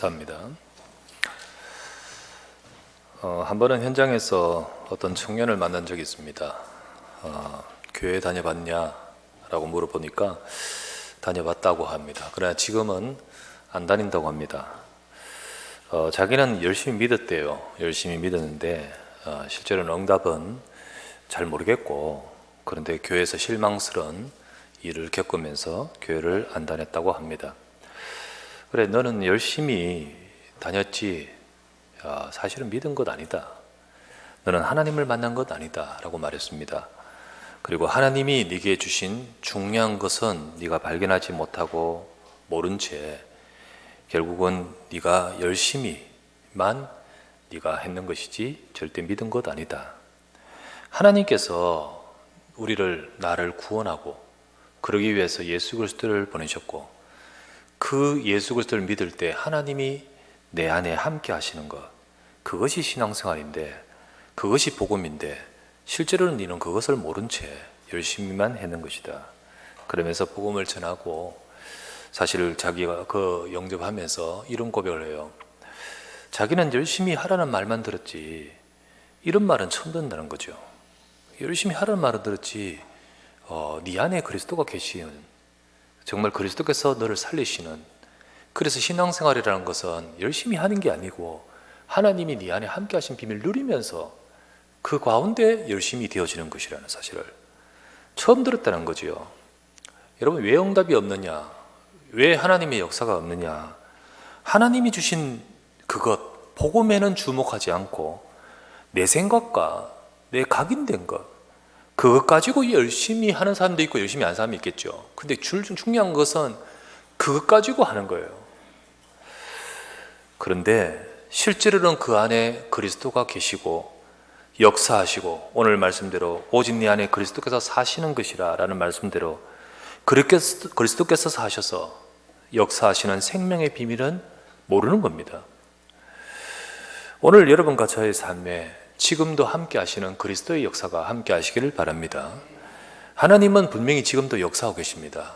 감사합니다. 한 번은 현장에서 어떤 청년을 만난 적이 있습니다. 교회 다녀봤냐? 라고 물어보니까 다녀봤다고 합니다. 그러나 지금은 안 다닌다고 합니다. 자기는 열심히 믿었대요. 열심히 믿었는데 실제로는 응답은 잘 모르겠고, 그런데 교회에서 실망스러운 일을 겪으면서 교회를 안 다녔다고 합니다. 그래, 너는 열심히 다녔지, 사실은 믿은 것 아니다. 너는 하나님을 만난 것 아니다 라고 말했습니다. 그리고 하나님이 네게 주신 중요한 것은 네가 발견하지 못하고 모른 채 결국은 네가 열심히만 네가 했는 것이지 절대 믿은 것 아니다. 하나님께서 나를 구원하고 그러기 위해서 예수 그리스도를 보내셨고, 그 예수 그리스도를 믿을 때 하나님이 내 안에 함께 하시는 것, 그것이 신앙생활인데, 그것이 복음인데, 실제로는 너는 그것을 모른 채 열심히만 했는 것이다. 그러면서 복음을 전하고, 사실 자기가 그 영접하면서 이런 고백을 해요. 자기는 열심히 하라는 말만 들었지 이런 말은 처음 듣는다는 거죠. 열심히 하라는 말은 들었지 네 안에 그리스도가 계시는, 정말 그리스도께서 너를 살리시는, 그래서 신앙생활이라는 것은 열심히 하는 게 아니고 하나님이 네 안에 함께 하신 비밀을 누리면서 그 가운데 열심히 되어지는 것이라는 사실을 처음 들었다는 거지요. 여러분, 왜 응답이 없느냐? 왜 하나님의 역사가 없느냐? 하나님이 주신 그것, 복음에는 주목하지 않고 내 생각과 내 각인된 것, 그것 가지고 열심히 하는 사람도 있고 열심히 하는 사람이 있겠죠. 근데 중요한 것은 그것 가지고 하는 거예요. 그런데 실제로는 그 안에 그리스도가 계시고 역사하시고, 오늘 말씀대로 오직 네 안에 그리스도께서 사시는 것이라 라는 말씀대로 그리스도께서 사셔서 역사하시는 생명의 비밀은 모르는 겁니다. 오늘 여러분과 저의 삶에 지금도 함께 하시는 그리스도의 역사가 함께 하시기를 바랍니다. 하나님은 분명히 지금도 역사하고 계십니다.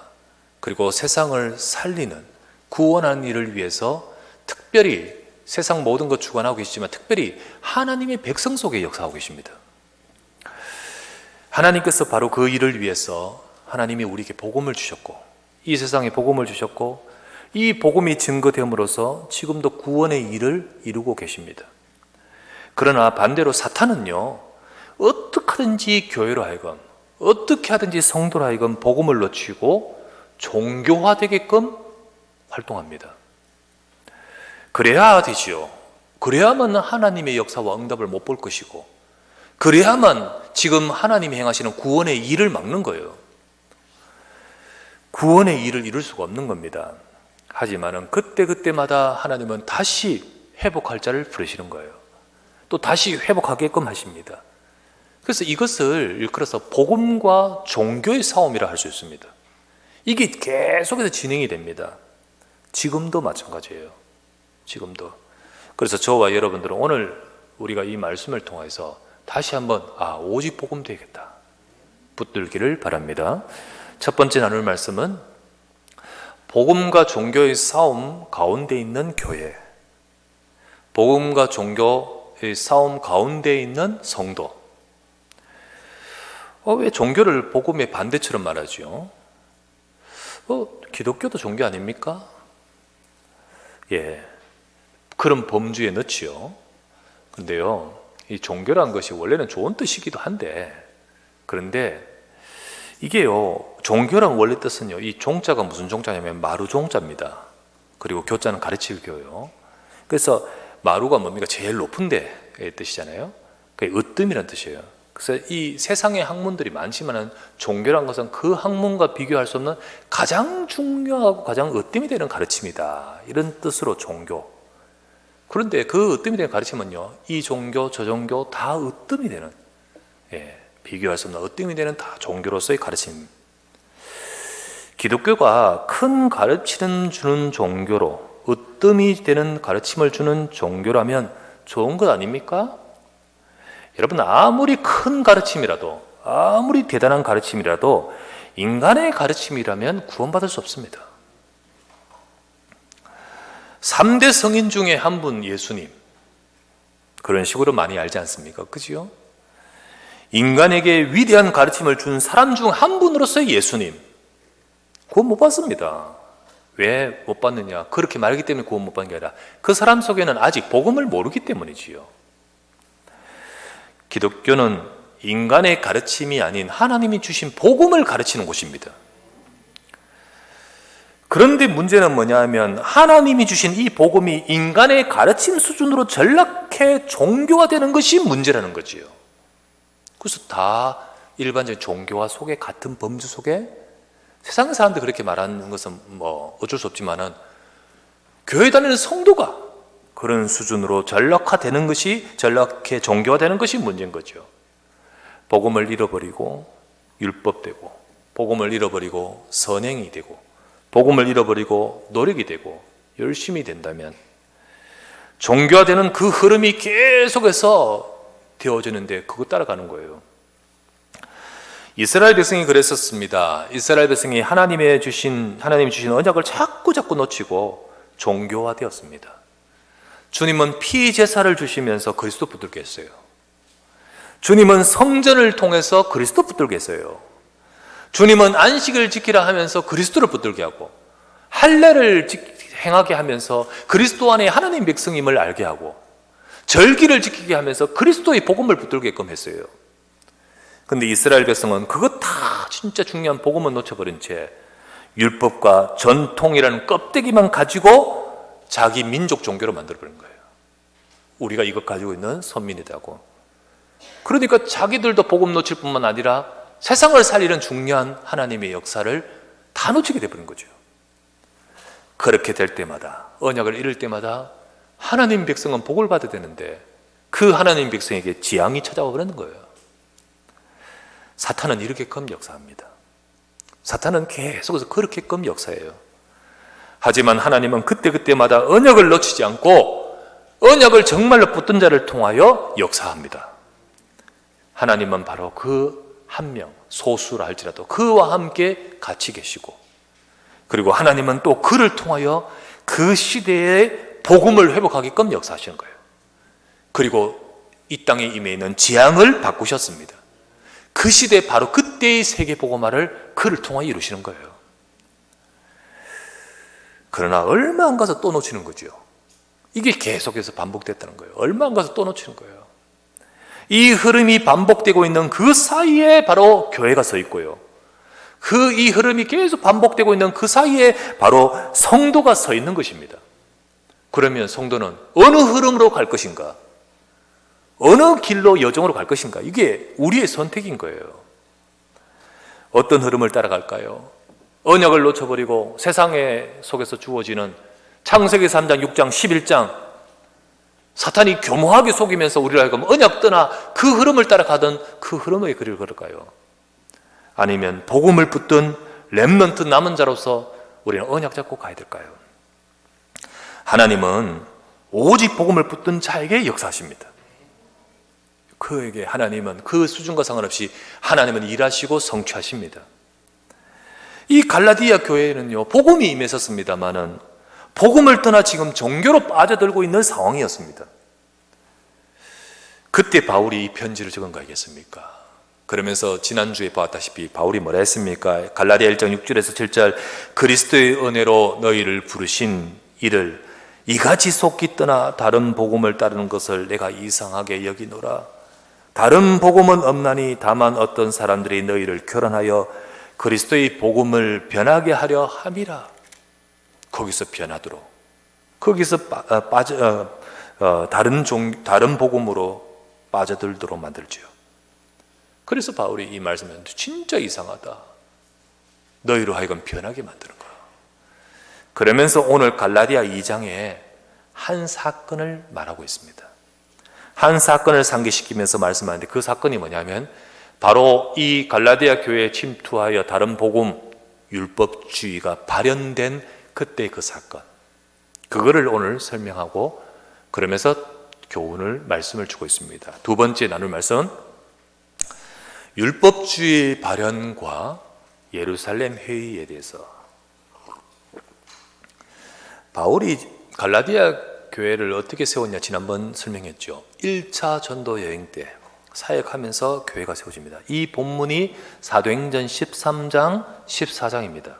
그리고 세상을 살리는, 구원하는 일을 위해서 특별히 세상 모든 것 주관하고 계시지만 특별히 하나님의 백성 속에 역사하고 계십니다. 하나님께서 바로 그 일을 위해서 하나님이 우리에게 복음을 주셨고, 이 세상에 복음을 주셨고, 이 복음이 증거됨으로써 지금도 구원의 일을 이루고 계십니다. 그러나 반대로 사탄은요, 어떻게 하든지 교회로 하여금, 어떻게 하든지 성도로 하여금 복음을 놓치고 종교화되게끔 활동합니다. 그래야 되지요. 그래야만 하나님의 역사와 응답을 못 볼 것이고, 그래야만 지금 하나님이 행하시는 구원의 일을 막는 거예요. 구원의 일을 이룰 수가 없는 겁니다. 하지만은 그때마다 하나님은 다시 회복할 자를 부르시는 거예요. 또 다시 회복하게끔 하십니다. 그래서 이것을 일컬어서 복음과 종교의 싸움이라 할 수 있습니다. 이게 계속해서 진행이 됩니다. 지금도 마찬가지예요. 지금도. 그래서 저와 여러분들은 오늘 우리가 이 말씀을 통해서 다시 한번 오직 복음 되겠다 붙들기를 바랍니다. 첫 번째 나눌 말씀은 복음과 종교의 싸움 가운데 있는 교회, 복음과 종교의 싸움 가운데 있는 성도. 왜 종교를 복음의 반대처럼 말하죠? 기독교도 종교 아닙니까? 예, 그런 범주에 넣지요. 근데요, 이 종교란 것이 원래는 좋은 뜻이기도 한데, 그런데 이게요, 종교란 원래 뜻은요, 이 종자가 무슨 종자냐면 마루 종자입니다. 그리고 교자는 가르칠 교요. 그래서 마루가 뭡니까? 제일 높은 데의 뜻이잖아요. 그게 으뜸이라는 뜻이에요. 그래서 이 세상에 학문들이 많지만은 종교란 것은 그 학문과 비교할 수 없는 가장 중요하고 가장 으뜸이 되는 가르침이다, 이런 뜻으로 종교. 그런데 그 으뜸이 되는 가르침은요, 이 종교 저 종교 다 으뜸이 되는, 비교할 수 없는 으뜸이 되는 다 종교로서의 가르침. 기독교가 큰 가르침을 주는 종교로, 으뜸이 되는 가르침을 주는 종교라면 좋은 것 아닙니까? 여러분, 아무리 큰 가르침이라도, 아무리 대단한 가르침이라도 인간의 가르침이라면 구원받을 수 없습니다. 3대 성인 중에 한 분 예수님, 그런 식으로 많이 알지 않습니까? 그죠? 인간에게 위대한 가르침을 준 사람 중 한 분으로서의 예수님, 구원 못 받습니다. 왜 못 받느냐? 그렇게 말하기 때문에 구원 못 받는 게 아니라 그 사람 속에는 아직 복음을 모르기 때문이지요. 기독교는 인간의 가르침이 아닌 하나님이 주신 복음을 가르치는 곳입니다. 그런데 문제는 뭐냐 하면 하나님이 주신 이 복음이 인간의 가르침 수준으로 전락해 종교화 되는 것이 문제라는 거지요. 그래서 다 일반적인 종교화 속에, 같은 범주 속에 세상 사람들 그렇게 말하는 것은 뭐 어쩔 수 없지만은 교회 다니는 성도가 그런 수준으로 전락화되는 것이, 전락해 종교화되는 것이 문제인 거죠. 복음을 잃어버리고 율법되고, 복음을 잃어버리고 선행이 되고, 복음을 잃어버리고 노력이 되고 열심히 된다면 종교화되는 그 흐름이 계속해서 되어지는데 그거 따라가는 거예요. 이스라엘 백성이 그랬었습니다. 이스라엘 백성이 하나님이 주신 언약을 자꾸 놓치고 종교화되었습니다. 주님은 피 제사를 주시면서 그리스도 붙들게 했어요. 주님은 성전을 통해서 그리스도 붙들게 했어요. 주님은 안식을 지키라 하면서 그리스도를 붙들게 하고, 할례를 행하게 하면서 그리스도 안에 하나님 백성임을 알게 하고, 절기를 지키게 하면서 그리스도의 복음을 붙들게끔 했어요. 근데 이스라엘 백성은 그거 다 진짜 중요한 복음을 놓쳐버린 채 율법과 전통이라는 껍데기만 가지고 자기 민족 종교로 만들어버린 거예요. 우리가 이것 가지고 있는 선민이라고. 그러니까 자기들도 복음 놓칠 뿐만 아니라 세상을 살리는 중요한 하나님의 역사를 다 놓치게 되어버린 거죠. 그렇게 될 때마다, 언약을 잃을 때마다 하나님 백성은 복을 받아야 되는데 그 하나님 백성에게 재앙이 찾아와 버리는 거예요. 사탄은 이렇게끔 역사합니다. 사탄은 계속해서 그렇게끔 역사해요. 하지만 하나님은 그때그때마다 언약을 놓치지 않고 언약을 정말로 붙든 자를 통하여 역사합니다. 하나님은 바로 그 한 명, 소수라 할지라도 그와 함께 같이 계시고, 그리고 하나님은 또 그를 통하여 그 시대의 복음을 회복하게끔 역사하시는 거예요. 그리고 이 땅에 임해 있는 재앙을 바꾸셨습니다. 그 시대, 바로 그때의 세계 복음화를 그를 통하여 이루시는 거예요. 그러나 얼마 안 가서 또 놓치는 거죠. 이게 계속해서 반복됐다는 거예요. 얼마 안 가서 또 놓치는 거예요. 이 흐름이 반복되고 있는 그 사이에 바로 교회가 서 있고요. 이 흐름이 계속 반복되고 있는 그 사이에 바로 성도가 서 있는 것입니다. 그러면 성도는 어느 흐름으로 갈 것인가? 어느 길로 여정으로 갈 것인가? 이게 우리의 선택인 거예요. 어떤 흐름을 따라갈까요? 언약을 놓쳐버리고 세상에 속에서 주어지는 창세기 3장, 6장, 11장 사탄이 교묘하게 속이면서 우리를 하여금 언약 떠나 그 흐름을 따라가던 그 흐름의 길을 걸을까요? 아니면 복음을 붙든 렘넌트 남은 자로서 우리는 언약 잡고 가야 될까요? 하나님은 오직 복음을 붙든 자에게 역사하십니다. 그에게 하나님은 그 수준과 상관없이 하나님은 일하시고 성취하십니다. 이 갈라디아 교회는요, 복음이 임했었습니다마는 복음을 떠나 지금 종교로 빠져들고 있는 상황이었습니다. 그때 바울이 이 편지를 적은 거 아니겠습니까? 그러면서 지난주에 보았다시피 바울이 뭐라 했습니까? 갈라디아 1장 6절에서 7절, 그리스도의 은혜로 너희를 부르신 이를 이같이 속기 떠나 다른 복음을 따르는 것을 내가 이상하게 여기노라. 다른 복음은 없나니 다만 어떤 사람들이 너희를 교란하여 그리스도의 복음을 변하게 하려 함이라. 거기서 변하도록, 거기서 다른 복음으로 빠져들도록 만들죠. 그래서 바울이 이 말씀을 진짜 이상하다, 너희로 하여금 변하게 만드는 거야. 그러면서 오늘 갈라디아 2장에 한 사건을 말하고 있습니다. 한 사건을 상기시키면서 말씀하는데 그 사건이 뭐냐면 바로 이 갈라디아 교회에 침투하여 다른 복음, 율법주의가 발현된 그때 그 사건, 그거를 오늘 설명하고 그러면서 교훈을, 말씀을 주고 있습니다. 두 번째 나눌 말씀은 율법주의 발현과 예루살렘 회의에 대해서. 바울이 갈라디아 교회를 어떻게 세웠냐 지난번 설명했죠. 1차 전도 여행 때 사역하면서 교회가 세워집니다. 이 본문이 사도행전 13장 14장입니다.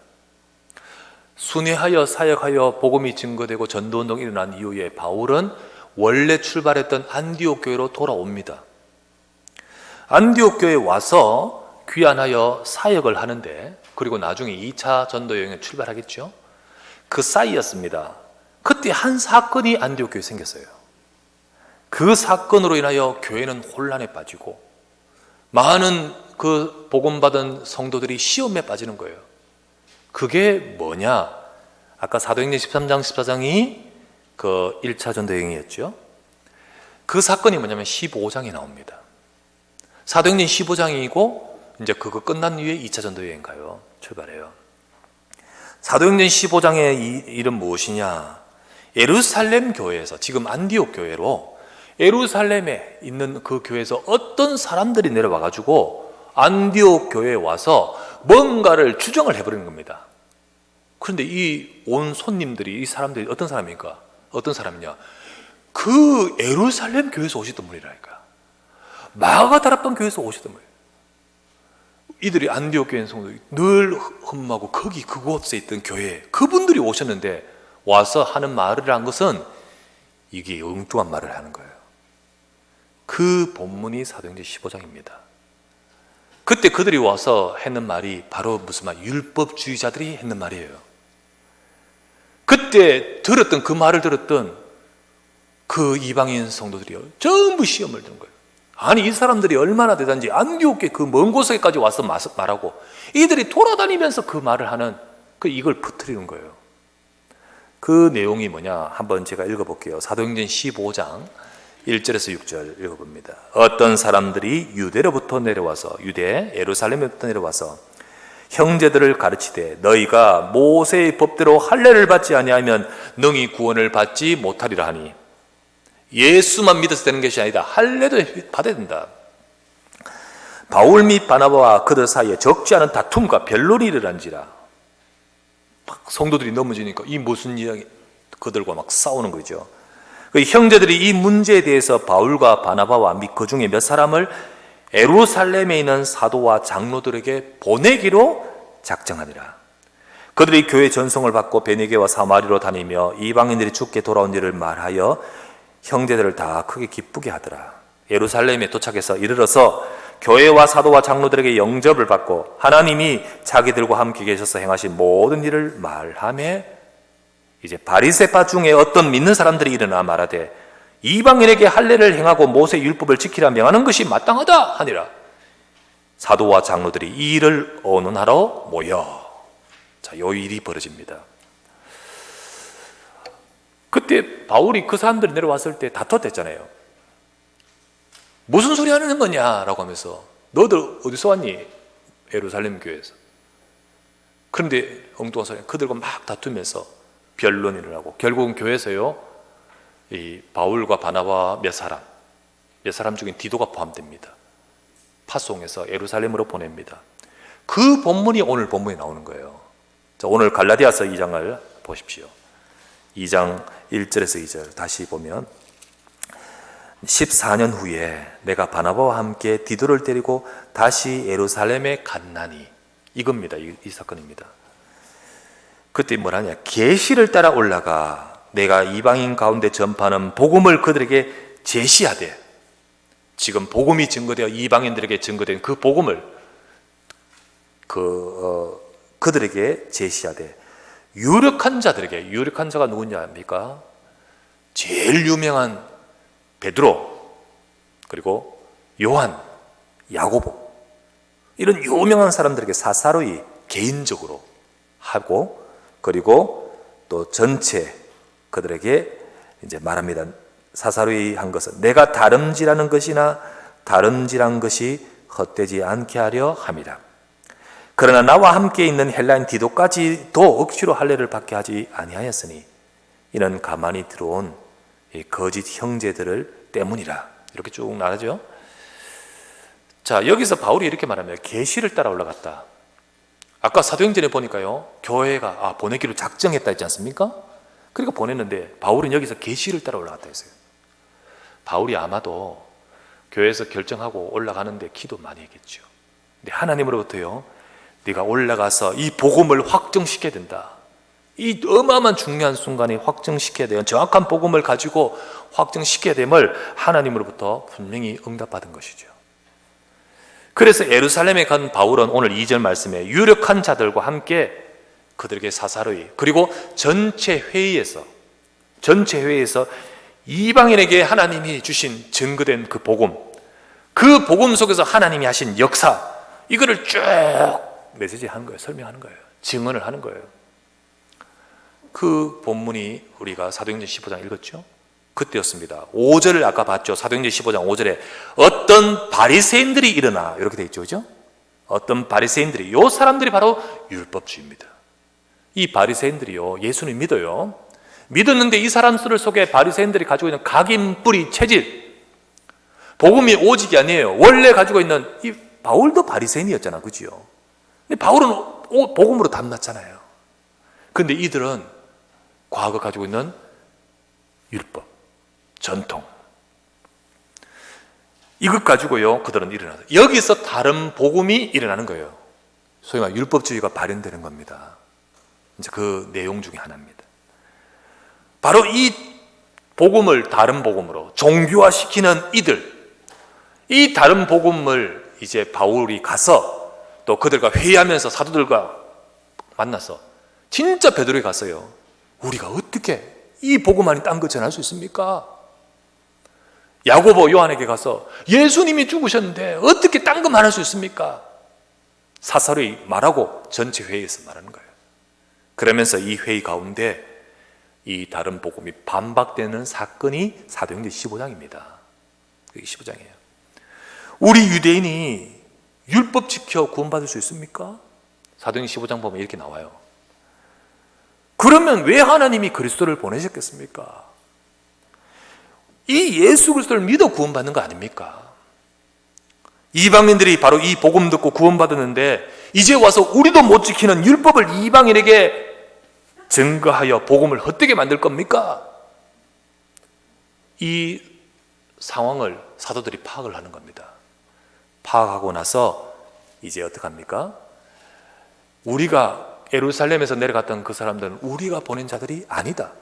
순회하여 사역하여 복음이 증거되고 전도운동이 일어난 이후에 바울은 원래 출발했던 안디옥 교회로 돌아옵니다. 안디옥 교회에 와서 귀환하여 사역을 하는데, 그리고 나중에 2차 전도 여행에 출발하겠죠. 그 사이였습니다. 그때 한 사건이 안디옥 교회에 생겼어요. 그 사건으로 인하여 교회는 혼란에 빠지고 많은 그 복음받은 성도들이 시험에 빠지는 거예요. 그게 뭐냐? 아까 사도행전 13장 14장이 그 1차 전도여행이었죠. 그 사건이 뭐냐면 15장에 나옵니다. 사도행전 15장이고 이제 그거 끝난 이후에 2차 전도여행 가요. 출발해요. 사도행전 15장의 일은 무엇이냐? 예루살렘 교회에서, 지금 안디옥 교회로 예루살렘에 있는 그 교회에서 어떤 사람들이 내려와가지고 안디옥 교회에 와서 뭔가를 주장을 해버리는 겁니다. 그런데 이 온 손님들이, 이 사람들이 어떤 사람입니까? 어떤 사람이냐? 그 예루살렘 교회에서 오셨던 분이라니까. 마가다락방 교회에서 오셨던 분이에요. 이들이 안디옥 교회 성도들이 늘 흠하고 거기 그곳에 있던 교회, 그분들이 오셨는데 와서 하는 말을 한 것은 이게 엉뚱한 말을 하는 거예요. 그 본문이 사도행전 15장입니다. 그때 그들이 와서 했는 말이 바로 무슨 말? 율법주의자들이 했는 말이에요. 그때 들었던, 그 말을 들었던 그 이방인 성도들이요, 전부 시험을 드는 거예요. 아니, 이 사람들이 얼마나 대단지 안디옥에 그 먼 곳에까지 와서 말하고 이들이 돌아다니면서 그 말을 하는, 이걸 퍼뜨리는 거예요. 그 내용이 뭐냐? 한번 제가 읽어볼게요. 사도행전 15장 1절에서 6절 읽어봅니다. 어떤 사람들이 유대로부터 내려와서, 유대 예루살렘에부터 내려와서 형제들을 가르치되 너희가 모세의 법대로 할례를 받지 아니하면 능히 구원을 받지 못하리라 하니, 예수만 믿어서 되는 것이 아니다. 할례도 받아야 된다. 바울 및 바나바와 그들 사이에 적지 않은 다툼과 변론이 일어난지라. 막 성도들이 넘어지니까 이 무슨 이야기, 그들과 막 싸우는 거죠. 그 형제들이 이 문제에 대해서 바울과 바나바와 및 그 중에 몇 사람을 예루살렘에 있는 사도와 장로들에게 보내기로 작정하니라. 그들이 교회 전송을 받고 베네게와 사마리로 다니며 이방인들이 죽게 돌아온 일을 말하여 형제들을 다 크게 기쁘게 하더라. 예루살렘에 도착해서 이르러서 교회와 사도와 장로들에게 영접을 받고 하나님이 자기들과 함께 계셔서 행하신 모든 일을 말하며, 이제 바리새파 중에 어떤 믿는 사람들이 일어나 말하되 이방인에게 할례를 행하고 모세 율법을 지키라 명하는 것이 마땅하다 하니라. 사도와 장로들이 이 일을 언론하러 모여. 자, 요 일이 벌어집니다. 그때 바울이 그 사람들이 내려왔을 때 다퉜댔잖아요. 무슨 소리 하는 거냐라고 하면서, 너들 어디서 왔니? 예루살렘 교회에서. 그런데 엉뚱한 소리, 그들과 막 다투면서 변론을 하고 결국은 교회에서요, 이 바울과 바나바 몇 사람 중에 디도가 포함됩니다. 파송해서 예루살렘으로 보냅니다. 그 본문이 오늘 본문에 나오는 거예요. 자, 오늘 갈라디아서 2장을 보십시오. 2장 1절에서 2절 다시 보면, 14년 후에 내가 바나바와 함께 디도를 데리고 다시 예루살렘에 갔나니, 이겁니다. 이 사건입니다. 그때 뭐라냐? 계시를 따라 올라가 내가 이방인 가운데 전파하는 복음을 그들에게 제시하되, 지금 복음이 증거되어 이방인들에게 증거된 그 복음을 그들에게 제시하되, 유력한 자들에게, 유력한 자가 누구냐 합니까? 제일 유명한 베드로, 그리고 요한, 야고보, 이런 유명한 사람들에게 사사로이 개인적으로 하고, 그리고 또 전체 그들에게 이제 말합니다. 사사로이 한 것은 내가 다름질하는 것이나 다름질한 것이 헛되지 않게 하려 함이라. 그러나 나와 함께 있는 헬라인 디도까지도 억지로 할례를 받게 하지 아니하였으니 이는 가만히 들어온 이 거짓 형제들을 때문이라. 이렇게 쭉 나가죠. 자, 여기서 바울이 이렇게 말합니다. 계시를 따라 올라갔다. 아까 사도행전에 보니까요, 교회가 보내기로 작정했다 했지 않습니까? 그러니까 보냈는데 바울은 여기서 계시를 따라 올라갔다 했어요. 바울이 아마도 교회에서 결정하고 올라가는데 기도 많이 했겠죠. 근데 하나님으로부터요, 네가 올라가서 이 복음을 확정시켜야 된다. 이 어마어마한 중요한 순간에 확정시켜야 돼요. 정확한 복음을 가지고 확정시켜야 됨을 하나님으로부터 분명히 응답받은 것이죠. 그래서 예루살렘에 간 바울은 오늘 2절 말씀에 유력한 자들과 함께 그들에게 사사로이, 그리고 전체 회의에서 이방인에게 하나님이 주신 증거된 그 복음 속에서 하나님이 하신 역사, 이거를 쭉 메시지하는 거예요. 설명하는 거예요. 증언을 하는 거예요. 그 본문이 우리가 사도행전 15장 읽었죠? 그때였습니다. 5절을 아까 봤죠? 사도행전 15장 5절에 어떤 바리새인들이 일어나, 이렇게 돼 있죠, 그죠? 어떤 바리새인들이, 요 사람들이 바로 율법주의입니다. 이 바리새인들이요, 예수님 믿어요. 믿었는데 이 사람들 속에 바리새인들이 가지고 있는 각인, 뿌리, 체질, 복음이 오직이 아니에요. 원래 가지고 있는, 이 바울도 바리새인이었잖아, 그지요? 근데 바울은 복음으로 담났잖아요. 근데 이들은 과거 가지고 있는 율법, 전통, 이것 가지고요 그들은 일어나서 여기서 다른 복음이 일어나는 거예요. 소위 말해 율법주의가 발현되는 겁니다. 이제 그 내용 중에 하나입니다. 바로 이 복음을 다른 복음으로 종교화시키는 이 다른 복음을 이제 바울이 가서 또 그들과 회의하면서 사도들과 만나서, 진짜 베드로에 갔어요. 우리가 어떻게 이 복음 아닌 딴 거 전할 수 있습니까? 야고보, 요한에게 가서 예수님이 죽으셨는데 어떻게 딴 거 말할 수 있습니까? 사사로이 말하고 전체 회의에서 말하는 거예요. 그러면서 이 회의 가운데 이 다른 복음이 반박되는 사건이 사도행전 15장입니다. 그게 15장이에요. 우리 유대인이 율법 지켜 구원받을 수 있습니까? 사도행전 15장 보면 이렇게 나와요. 그러면 왜 하나님이 그리스도를 보내셨겠습니까? 이 예수 그리스도를 믿어 구원받는 거 아닙니까? 이방인들이 바로 이 복음 듣고 구원받았는데 이제 와서 우리도 못 지키는 율법을 이방인에게 증거하여 복음을 헛되게 만들 겁니까? 이 상황을 사도들이 파악을 하는 겁니다. 파악하고 나서 이제 어떡합니까? 우리가 예루살렘에서 내려갔던 그 사람들은 우리가 보낸 자들이 아니다.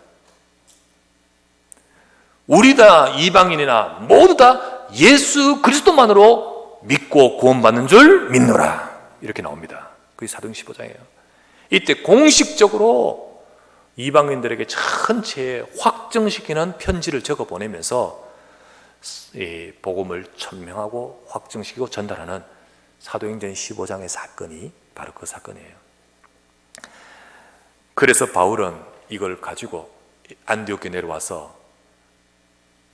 우리 다 이방인이나 모두 다 예수 그리스도만으로 믿고 구원받는 줄 믿노라. 이렇게 나옵니다. 그게 사도행전 15장이에요. 이때 공식적으로 이방인들에게 전체에 확정시키는 편지를 적어 보내면서 이 복음을 천명하고 확정시키고 전달하는 사도행전 15장의 사건이 바로 그 사건이에요. 그래서 바울은 이걸 가지고 안디옥에 내려와서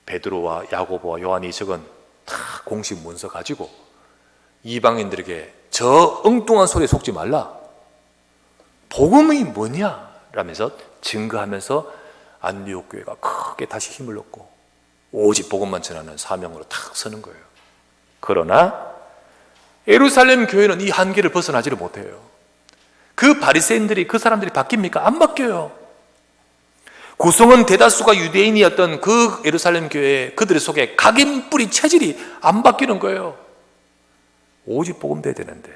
베드로와 야고보와 요한이 적은 다 공식 문서 가지고 이방인들에게 저 엉뚱한 소리에 속지 말라, 복음이 뭐냐 라면서 증거하면서 안디옥 교회가 크게 다시 힘을 얻고 오직 복음만 전하는 사명으로 탁 서는 거예요. 그러나 예루살렘 교회는 이 한계를 벗어나지를 못해요. 그 바리새인들이, 그 사람들이 바뀝니까? 안 바뀌어요. 구성원 대다수가 유대인이었던 그 예루살렘 교회, 그들 속에 각인 뿌리 체질이 안 바뀌는 거예요. 오직 복음 돼야 되는데,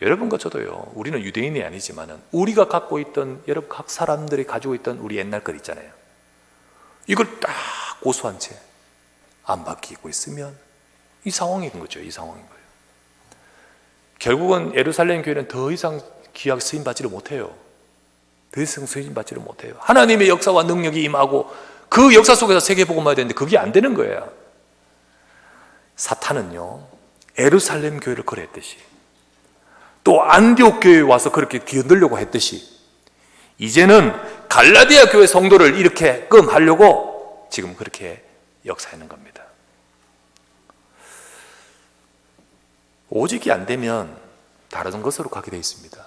여러분과 저도요, 우리는 유대인이 아니지만 우리가 갖고 있던, 여러분 각 사람들이 가지고 있던 우리 옛날 것 있잖아요. 이걸 딱 고수한 채 안 바뀌고 있으면 이 상황인 거죠. 이 상황인 거예요. 결국은 예루살렘 교회는 더 이상 귀하게 쓰임받지를 못해요. 더 이상 쓰임받지를 못해요. 하나님의 역사와 능력이 임하고 그 역사 속에서 세계복음화해야 되는데 그게 안 되는 거예요. 사탄은요, 예루살렘 교회를 그랬듯이 또 안디옥 교회에 와서 그렇게 기어들려고 했듯이 이제는 갈라디아 교회 성도를 이렇게 하려고 지금 그렇게 역사하는 겁니다. 오직이 안 되면 다른 것으로 가게 되어 있습니다.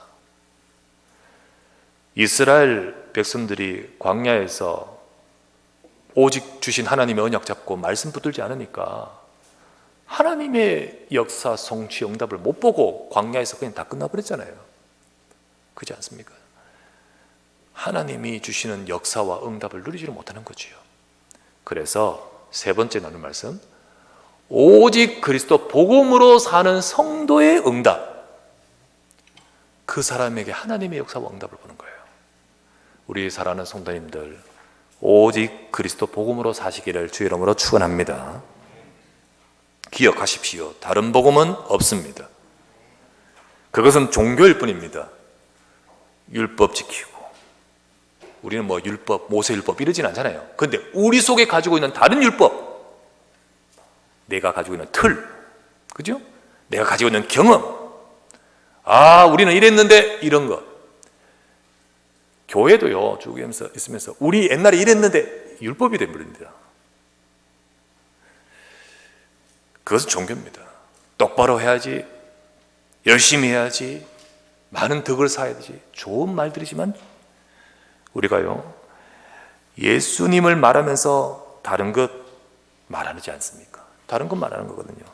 이스라엘 백성들이 광야에서 오직 주신 하나님의 언약 잡고 말씀 붙들지 않으니까 하나님의 역사, 성취, 응답을 못 보고 광야에서 그냥 다 끝나버렸잖아요. 그렇지 않습니까? 하나님이 주시는 역사와 응답을 누리지를 못하는 거지요. 그래서 세 번째 나눌 말씀, 오직 그리스도 복음으로 사는 성도의 응답, 그 사람에게 하나님의 역사와 응답을 보는 거예요. 우리 사랑하는 성도님들, 오직 그리스도 복음으로 사시기를 주의 이름으로 축원합니다. 기억하십시오. 다른 복음은 없습니다. 그것은 종교일 뿐입니다. 율법 지키고, 우리는 뭐 율법, 모세율법 이러진 않잖아요. 그런데 우리 속에 가지고 있는 다른 율법, 내가 가지고 있는 틀, 그죠? 내가 가지고 있는 경험, 우리는 이랬는데 이런 거. 교회도요, 쭉 있으면서 우리 옛날에 이랬는데 율법이 되버립니다. 그것은 종교입니다. 똑바로 해야지, 열심히 해야지, 많은 덕을 쌓아야 되지. 좋은 말들이지만 우리가요, 예수님을 말하면서 다른 것 말하지 않습니까? 다른 것 말하는 거거든요.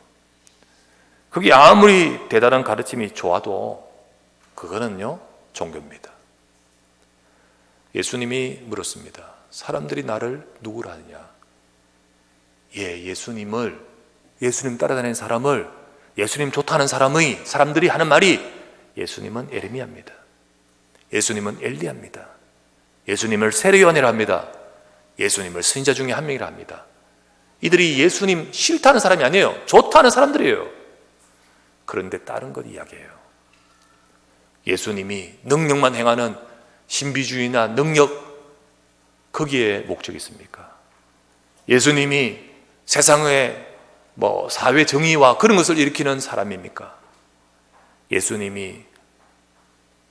그게 아무리 대단한 가르침이 좋아도 그거는요, 종교입니다. 예수님이 물었습니다. 사람들이 나를 누구라 하느냐? 예수님 따라다니는 사람을, 예수님 좋다는 사람들이 하는 말이, 예수님은 에레미야입니다. 예수님은 엘리야입니다. 예수님을 세례요한이라 합니다. 예수님을 선지자 중에 한 명이라 합니다. 이들이 예수님 싫다는 사람이 아니에요. 좋다는 사람들이에요. 그런데 다른 것 이야기해요. 예수님이 능력만 행하는 신비주의나 능력, 거기에 목적이 있습니까? 예수님이 세상의 사회 정의와 그런 것을 일으키는 사람입니까? 예수님이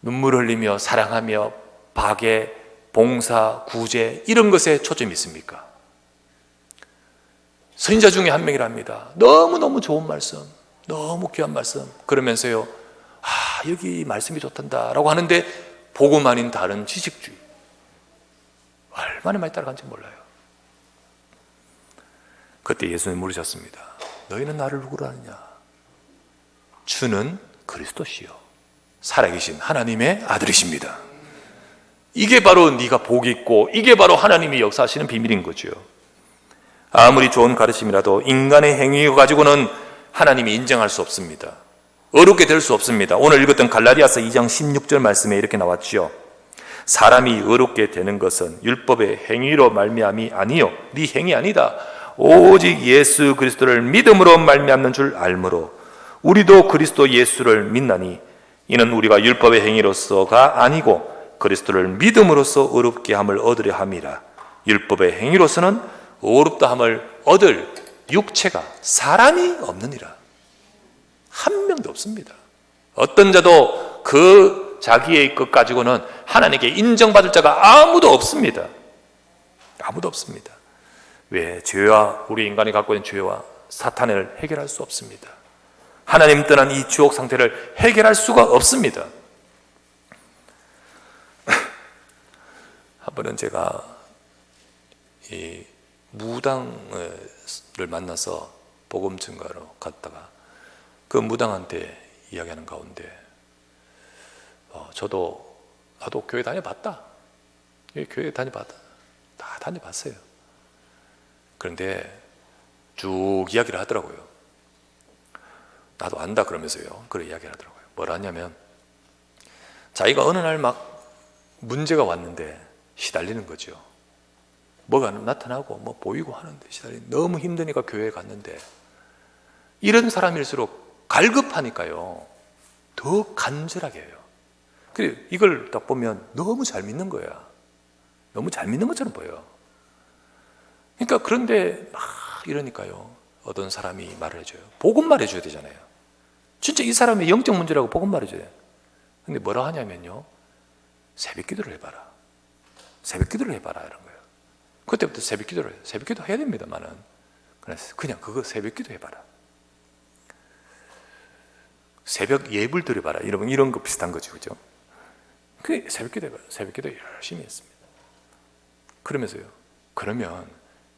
눈물 흘리며 사랑하며 박애, 봉사, 구제 이런 것에 초점이 있습니까? 선지자 중에 한 명이랍니다. 너무너무 좋은 말씀, 너무 귀한 말씀, 그러면서요, 여기 말씀이 좋단다 라고 하는데 복음 아닌 다른 지식주의, 얼마나 많이 따라간지 몰라요. 그때 예수님 물으셨습니다. 너희는 나를 누구로 아느냐? 주는 그리스도시요 살아계신 하나님의 아들이십니다. 이게 바로 네가 복이 있고, 이게 바로 하나님이 역사하시는 비밀인 거죠. 아무리 좋은 가르침이라도 인간의 행위를 가지고는 하나님이 인정할 수 없습니다. 어렵게 될 수 없습니다. 오늘 읽었던 갈라디아서 2장 16절 말씀에 이렇게 나왔죠. 사람이 어렵게 되는 것은 율법의 행위로 말미암이 아니요 네 행위 아니다. 오직 예수 그리스도를 믿음으로 말미암는 줄 알므로 우리도 그리스도 예수를 믿나니 이는 우리가 율법의 행위로서가 아니고 그리스도를 믿음으로써 어렵게 함을 얻으려 함이라. 율법의 행위로서는 어렵다 함을 얻을 육체가 사람이 없느니라. 한 명도 없습니다. 어떤 자도 그 자기의 것 가지고는 하나님께 인정받을 자가 아무도 없습니다. 아무도 없습니다. 왜? 죄와, 우리 인간이 갖고 있는 죄와 사탄을 해결할 수 없습니다. 하나님 떠난 이 지옥 상태를 해결할 수가 없습니다. 한 번은 제가 이 무당을 만나서 복음 증거하러 갔다가 그 무당한테 이야기하는 가운데 나도 교회 다녀봤다. 교회 다녀봤다. 다 다녀봤어요. 그런데 쭉 이야기를 하더라고요. 나도 안다 그러면서요. 그래 이야기를 하더라고요. 뭐라 하냐면 자기가 어느 날 막 문제가 왔는데 시달리는 거죠. 뭐가 나타나고 뭐 보이고 하는데 시달리는, 너무 힘드니까 교회에 갔는데, 이런 사람일수록 갈급하니까요 더 간절하게 해요. 그래 이걸 딱 보면 너무 잘 믿는 거야. 너무 잘 믿는 것처럼 보여. 그러니까 그런데 막 이러니까요 어떤 사람이 말을 해줘요. 복음 말해줘야 되잖아요. 진짜 이 사람의 영적 문제라고 복음 말해줘야 돼요. 근데 뭐라 하냐면요, 새벽 기도를 해봐라. 새벽 기도를 해봐라 이런 거예요. 그때부터 새벽 기도를 해요. 새벽 기도 해야 됩니다만은 그래서 그냥 그거 새벽 기도 해봐라. 새벽 예불 드려봐라. 이런 거 비슷한 거죠, 그죠? 그 새벽 기도 해봐라. 새벽 기도 열심히 했습니다. 그러면서요, 그러면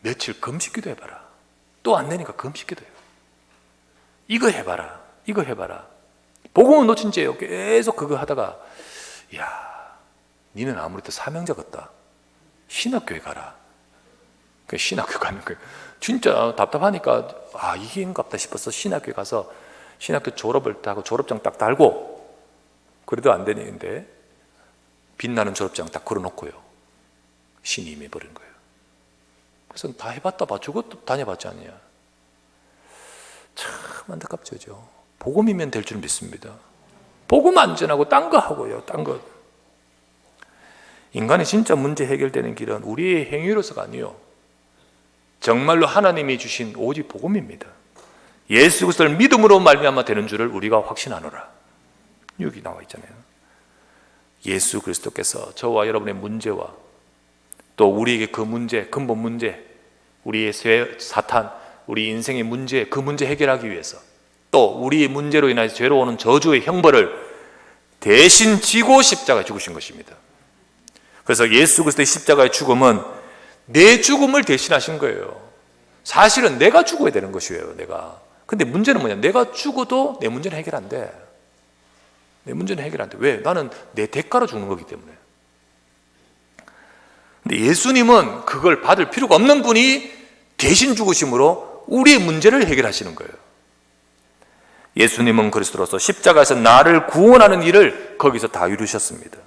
며칠 금식 기도 해봐라. 또 안 되니까 금식 기도 해요. 이거 해봐라. 이거 해봐라. 복음은 놓친 채요. 계속 그거 하다가, 이야, 니는 아무래도 사명자 같다. 신학교에 가라. 그 신학교 가는 거예요. 진짜 답답하니까 이게 인갑다 싶어서 신학교에 가서 신학교 졸업을 하고 졸업장 딱 달고, 그래도 안 되는데 빛나는 졸업장 딱 걸어놓고요, 신이 임해버린 거예요. 그래서 다 해봤다 봐. 저것도 다녀봤지 않냐. 참 안타깝죠. 복음이면 될 줄 믿습니다. 복음 안 전하고 딴 거 하고요. 딴 거. 인간의 진짜 문제 해결되는 길은 우리의 행위로서가 아니요, 정말로 하나님이 주신 오직 복음입니다. 예수 그리스도를 믿음으로 말미암아 되는 줄을 우리가 확신하노라. 여기 나와 있잖아요. 예수 그리스도께서 저와 여러분의 문제와 또 우리에게 그 문제, 근본 문제, 우리의 죄, 사탄, 우리 인생의 문제, 그 문제 해결하기 위해서, 또 우리의 문제로 인하여 죄로 오는 저주의 형벌을 대신 지고 십자가에 죽으신 것입니다. 그래서 예수 그리스도의 십자가의 죽음은 내 죽음을 대신하신 거예요. 사실은 내가 죽어야 되는 것이에요, 내가. 근데 문제는 뭐냐? 내가 죽어도 내 문제는 해결 안 돼. 내 문제는 해결 안 돼. 왜? 나는 내 대가로 죽는 거기 때문에. 근데 예수님은 그걸 받을 필요가 없는 분이 대신 죽으심으로 우리의 문제를 해결하시는 거예요. 예수님은 그리스도로서 십자가에서 나를 구원하는 일을 거기서 다 이루셨습니다.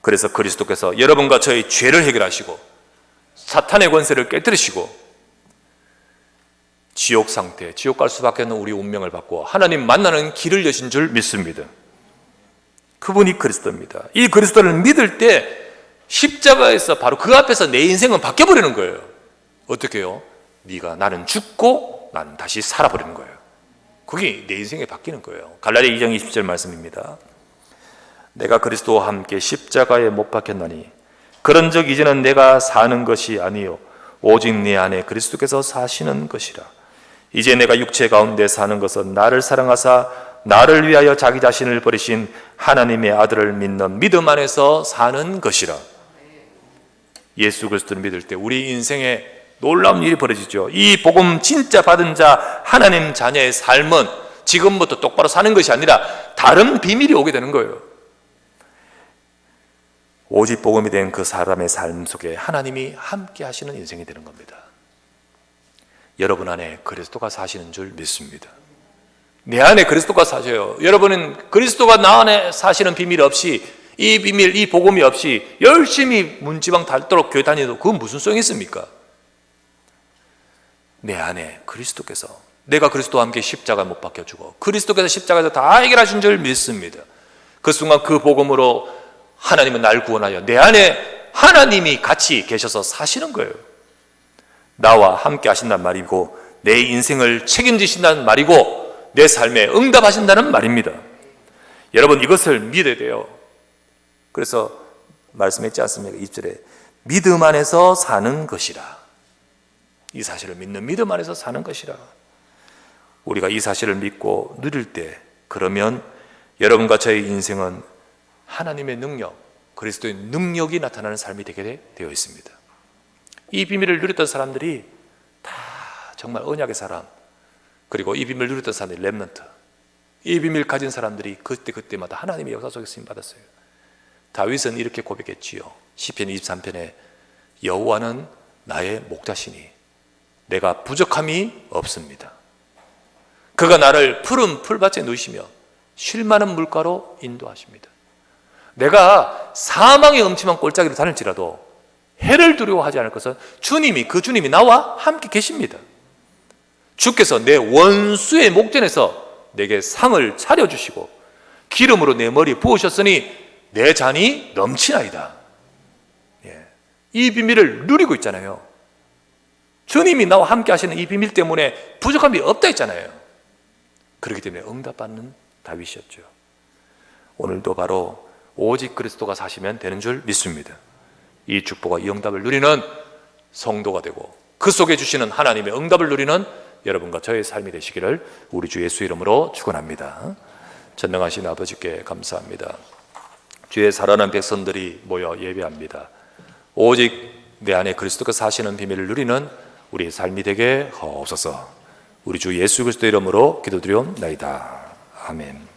그래서 그리스도께서 여러분과 저의 죄를 해결하시고 사탄의 권세를 깨뜨리시고 지옥 상태, 지옥 갈 수밖에 없는 우리 운명을 받고 하나님 만나는 길을 여신 줄 믿습니다. 그분이 그리스도입니다. 이 그리스도를 믿을 때 십자가에서 바로 그 앞에서 내 인생은 바뀌어버리는 거예요. 어떻게 해요? 나는 죽고 나는 다시 살아버리는 거예요. 그게 내 인생이 바뀌는 거예요. 갈라디아 2장 20절 말씀입니다. 내가 그리스도와 함께 십자가에 못 박혔나니 그런즉 이제는 내가 사는 것이 아니요 오직 내 안에 그리스도께서 사시는 것이라. 이제 내가 육체 가운데 사는 것은 나를 사랑하사 나를 위하여 자기 자신을 버리신 하나님의 아들을 믿는 믿음 안에서 사는 것이라. 예수 그리스도를 믿을 때 우리 인생에 놀라운 일이 벌어지죠. 이 복음 진짜 받은 자 하나님 자녀의 삶은 지금부터 똑바로 사는 것이 아니라 다른 비밀이 오게 되는 거예요. 오직 복음이 된 그 사람의 삶 속에 하나님이 함께 하시는 인생이 되는 겁니다. 여러분 안에 그리스도가 사시는 줄 믿습니다. 내 안에 그리스도가 사셔요. 여러분은 그리스도가 나 안에 사시는 비밀 없이, 이 비밀, 이 복음이 없이 열심히 문지방 닳도록 교회 다니도 그건 무슨 소용이 있습니까? 내 안에 그리스도께서, 내가 그리스도와 함께 십자가에 못 박혀 죽어 그리스도께서 십자가에서 다 해결하신 줄 믿습니다. 그 순간 그 복음으로 하나님은 날 구원하여 내 안에 하나님이 같이 계셔서 사시는 거예요. 나와 함께 하신다는 말이고 내 인생을 책임지신다는 말이고 내 삶에 응답하신다는 말입니다. 여러분 이것을 믿어야 돼요. 그래서 말씀했지 않습니까? 2절에 믿음 안에서 사는 것이라. 이 사실을 믿는 믿음 안에서 사는 것이라. 우리가 이 사실을 믿고 누릴 때, 그러면 여러분과 저의 인생은 하나님의 능력, 그리스도의 능력이 나타나는 삶이 되게 되어 있습니다. 이 비밀을 누렸던 사람들이 다 정말 언약의 사람, 그리고 이 비밀을 누렸던 사람들이 렘넌트, 이 비밀을 가진 사람들이 그때마다 하나님의 역사 속에 쓰임 받았어요. 다윗은 이렇게 고백했지요. 시편 23편에 여호와는 나의 목자시니 내가 부족함이 없습니다. 그가 나를 푸른 풀밭에 누이시며 쉴 만한 물가로 인도하십니다. 내가 사망의 음침한 골짜기로 다닐지라도 해를 두려워하지 않을 것은 그 주님이 나와 함께 계십니다. 주께서 내 원수의 목전에서 내게 상을 차려주시고 기름으로 내 머리에 부으셨으니 내 잔이 넘치나이다. 이 비밀을 누리고 있잖아요. 주님이 나와 함께 하시는 이 비밀 때문에 부족함이 없다 했잖아요. 그렇기 때문에 응답받는 다윗이었죠. 오늘도 바로 오직 그리스도가 사시면 되는 줄 믿습니다. 이 축복과 이 응답을 누리는 성도가 되고 그 속에 주시는 하나님의 응답을 누리는 여러분과 저의 삶이 되시기를 우리 주 예수 이름으로 축원합니다. 전능하신 아버지께 감사합니다. 주의 사랑하는 백성들이 모여 예배합니다. 오직 내 안에 그리스도께서 사시는 비밀을 누리는 우리의 삶이 되게 하옵소서. 우리 주 예수 그리스도 이름으로 기도드리옵나이다. 아멘.